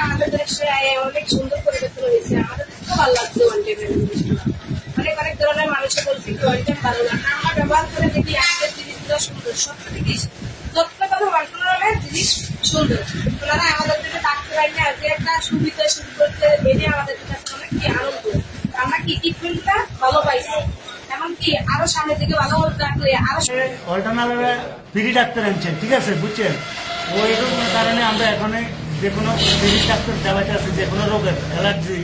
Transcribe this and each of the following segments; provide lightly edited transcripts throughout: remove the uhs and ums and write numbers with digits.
আমাদের অনেক সুন্দর করে দেখতে হয়েছে, আমাদের খুব ভালো লাগছে ওয়ান টাইমের জিনিসগুলো। অনেক ধরনের মানুষে বলছে কি ওয়ান টাইম ভালো লাগে, আমরা ব্যবহার করে দেখি আমাদের জিনিসগুলো সুন্দর, সত্য কথা ওয়ান জিনিস সুন্দর। ওনারা আমাদের থেকে থাকতে পারি না, যে একটা সুবিধা শুরু করতে বেড়ে আমাদের কাছে অনেক কি আনন্দ, আমরা কি ট্রিটমেন্টটা ভালো পাইছি, এমনকি আরো সামনের দিকে ভালো রাখলে আরো অল্টারনেটিভে ফ্রি ডাক্তার আনছেন, ঠিক আছে, বুঝছেন। ওইরকম কারণে আমরা এখন যে কোনো ফ্রি ডাক্তার দেওয়াতে আছে, যে কোনো রোগের অ্যালার্জি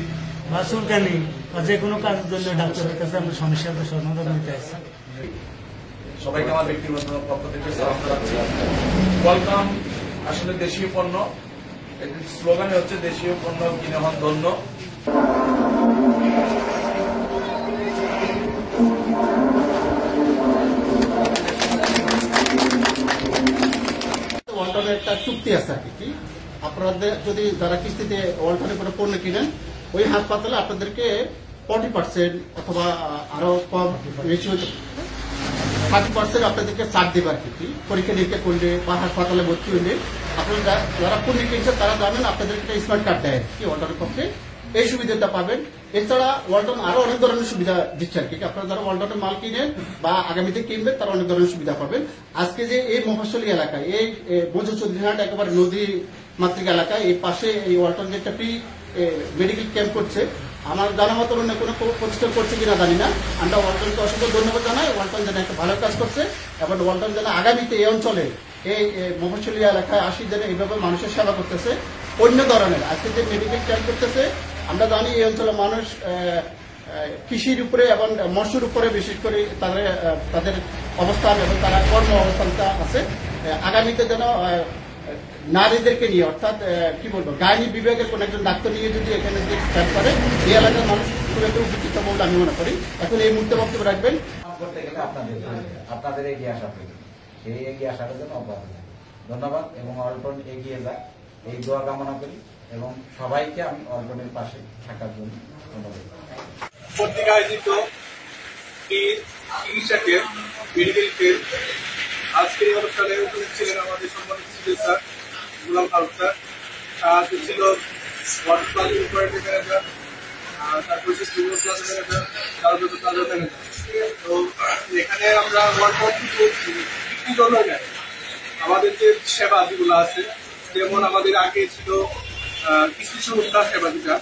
বা চুলকানি বা যে কোনো কাজের জন্য ডাক্তারের কাছে আমরা সমস্যার সমাধান নিতে আসছি। সবাইকে আমার ব্যক্তিগত পক্ষ থেকে সালাম জানাচ্ছি। ওয়েলকাম আসলে দেশীয় পণ্য, স্লোগানে হচ্ছে দেশীয় পণ্য কিনে হন ধন্য। ওয়ালটনের একটা চুক্তি আছে আর কি, আপনাদের যদি যারা কিস্তিতে ওয়ালটনের করে পণ্য কিনেন, ওই হাসপাতালে আপনাদেরকে 40% অথবা আরো কম রেশিও 30% আপনাদেরকে ছাড় দেবে আর কি। পরীক্ষা নিরীক্ষা করলে বা হাসপাতালে ভর্তি হলে আপনারা যারা পণ্য কিনছেন তারা জানেন আপনাদেরকে একটা স্মার্ট কার্ড দেয় আর কি ওয়ালটনের পক্ষে, এই সুবিধাটা পাবেন। এছাড়া ওয়ালটন আরো অনেক ধরনের সুবিধা দিচ্ছে আর কি, আপনারা যারা ওয়ালটনের মাল কিনেন বা আগামীতে কিনবেন তারা অনেক ধরনের সুবিধা পাবেন। আজকে যে এই মফস্বলী এলাকায়, এই বোঝো চৌধুরীহাট একেবারে নদী মাতৃক এলাকায়, এই পাশে এই ওয়ালটন যে একটা মেডিকেল ক্যাম্প করছে, আমার জানা মতো অন্য কোনো প্রতিষ্ঠান করছে কিনা জানি না। আমরা ওয়ালটনকে অসংখ্য ধন্যবাদ জানাই, ওয়ালটন যেন একটা ভালো কাজ করছে এবং ওয়ালটন যেন আগামীতে এই অঞ্চলে এই মফস্বলী এলাকায় আসি যেন এইভাবে মানুষের সেবা করতেছে। অন্য ধরনের আজকে যে মেডিকেল ক্যাম্প করতেছে, আমরা জানি এই অঞ্চলের মানুষ কৃষির উপরে এবং মৎস্যের উপরে বিশেষ করে তাদের অবস্থান এবং তারা কর্ম অবস্থানটা আছে। আগামীতে যেন নারীদেরকে নিয়ে, অর্থাৎ কি বলবো, গাইনি বিভাগের কোন একজন ডাক্তার নিয়ে যদি এখানে যে ক্যাম্প করে, এই এলাকার মানুষ খুব একটা উপকৃত বলে আমি মনে করি। এখন এই মুহূর্তে বক্তব্য রাখবেন করতে গেলে আপনাদের এগিয়ে আসা প্রয়োজন, সেই এগিয়ে আসার জন্য অব্যাহত ধন্যবাদ এবং ওয়ালটন এগিয়ে যায় এই দোয়া কামনা করি এবং সবাইকে আমি ওয়ালটনের পাশে থাকার জন্য ধন্যবাদ। কর্তৃক আয়োজিত চিকিৎসা কেন্দ্র, মেডিকেল কেন্দ্র, আজকের এই অনুষ্ঠানে উপস্থিত ছিলেন আমাদের সম্মানিত স্যার গুলাম ফারুক স্যার, সাথে ছিল ওয়ার্ড প্লাজার অপারেটর ম্যানেজার, তারপর ছিল সিনিয়র প্লাজার ম্যানেজার, তারপর প্লাজার ম্যানেজার। তো এখানে আমরা ওয়ার্ড কি জন্য নেয় আমাদের যে সেবা যেগুলো আছে, যেমন আমাদের আগে ছিল কৃষি সুরক্ষা সেবা, যেটা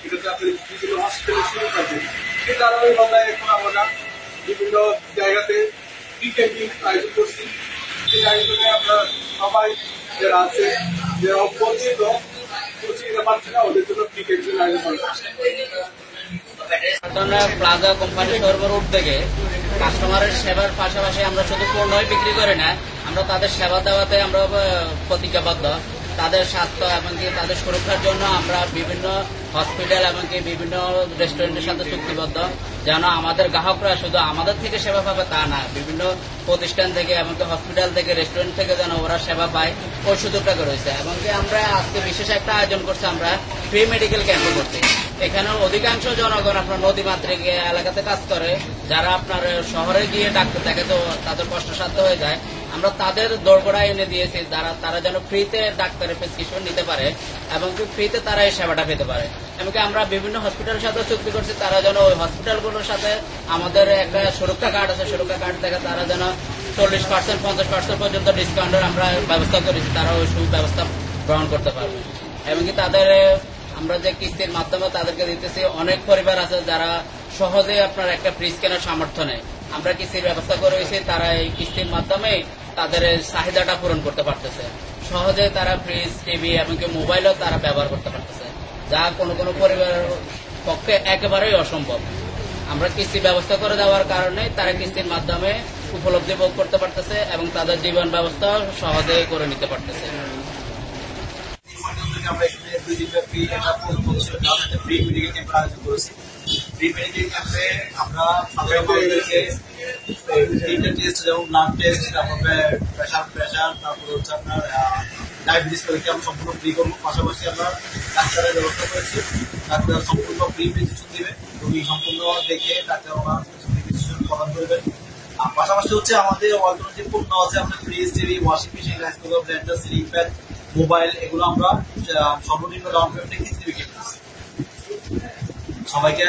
এটাতে আপনাদের বিভিন্ন হসপিটালে শুরু করবেন, সেই ধারাবাহিকতায় এখন আমরা বিভিন্ন জায়গাতে ফ্রি ক্যাম্পিং আয়োজন করছি। সেই আয়োজনে আমরা সবাই যারা আছে, যারা বঞ্চিত পারছে না, ওদের জন্য ফ্রি ক্যাম্পিং আয়োজন করছি। প্লাজা কোম্পানি সর্বর উদ্যোগে কাস্টমারের সেবার পাশাপাশি আমরা শুধু পণ্যই বিক্রি করি না, আমরা তাদের সেবা দেওয়াতে আমরা প্রতিজ্ঞাবদ্ধ। তাদের স্বাস্থ্য এমনকি তাদের সুরক্ষার জন্য আমরা বিভিন্ন হসপিটাল এমনকি বিভিন্ন রেস্টুরেন্টের সাথে চুক্তিবদ্ধ, যেন আমাদের গ্রাহকরা শুধু আমাদের থেকে সেবা পাবে তা না, বিভিন্ন প্রতিষ্ঠান থেকে এমনকি হসপিটাল থেকে রেস্টুরেন্ট থেকে যেন ওরা সেবা পায়, ওই সুযোগটা রয়েছে। এমনকি আমরা আজকে বিশেষ একটা আয়োজন করছি, আমরা ফ্রি মেডিকেল ক্যাম্প করছি। এখানে অধিকাংশ জনগণ আপনার নদীমাতৃক এলাকাতে কাজ করে, যারা আপনার শহরে গিয়ে ডাক্তার দেখে তো তাদের কষ্টসাধ্য হয়ে যায়, আমরা তাদের দোরগোড়া এনে দিয়েছি, তারা যেন ফ্রিতে ডাক্তারের প্রেসক্রিপশন নিতে পারে এবং ফ্রিতে তারা এই সেবাটা পেতে পারে। এমনকি আমরা বিভিন্ন হসপিটালের সাথে চুক্তি করছি, তারা যেন ওই হসপিটালগুলোর সাথে আমাদের একটা সুরক্ষা কার্ড আছে, সুরক্ষা কার্ড থেকে তারা যেন 40%, 50% পর্যন্ত ডিসকাউন্টের আমরা ব্যবস্থা করেছি, তারা ওই সুব্যবস্থা গ্রহণ করতে পারবে। এমনকি তাদের আমরা যে কিস্তির মাধ্যমে তাদেরকে দিতেছি, অনেক পরিবার আছে যারা সহজে আপনার একটা ফ্রিজ কেনার সামর্থ্য নেই, আমরা কিস্তির ব্যবস্থা করেছি, তারা এই কিস্তির মাধ্যমে তাদের চাহিদাটা পূরণ করতে পারতেছে, সহজে তারা ফ্রিজ, টিভি এমনকি মোবাইলও তারা ব্যবহার করতে পারতেছে, যা কোনো কোনো পরিবারের পক্ষে একেবারেই অসম্ভব। আমরা কিস্তি ব্যবস্থা করে দেওয়ার কারণে তারা কিস্তির মাধ্যমে উপলব্ধি ভোগ করতে পারতেছে এবং তাদের জীবন ব্যবস্থা সহজে করে নিতে পারতেছে। আমরা এখানে 2 দিন ব্যাপী একটা ফ্রি মেডিকেল ক্যাম্প আয়োজন করেছি। ফ্রি মেডিকেল ক্যাম্পে আমরা তিনটা টেস্ট, যেমন ব্লাড টেস্ট, তারপরে প্রেশার, তারপরে হচ্ছে আপনার ডায়াবেটিস পরীক্ষা আমরা সম্পূর্ণ ফ্রি করবো। পাশাপাশি আমরা ডাক্তারের ব্যবস্থা করেছি, ডাক্তার সম্পূর্ণ ফ্রি প্রেসক্রিপশন দিবে, রোগী সম্পূর্ণ দেখে ডাক্তার ওনার প্রেসক্রিপশন প্রদান করবেন। আর পাশাপাশি হচ্ছে আমাদের অল্টারনেটিভ পণ্য আছে, আমরা fridge, TV, washing machine, rice cooker, Blender, ceiling fan, mobile, এগুলো আমরা সর্বনিম্ন ডাউন পেমেন্টে কিস্তি বিক্রি করছি। সবাইকে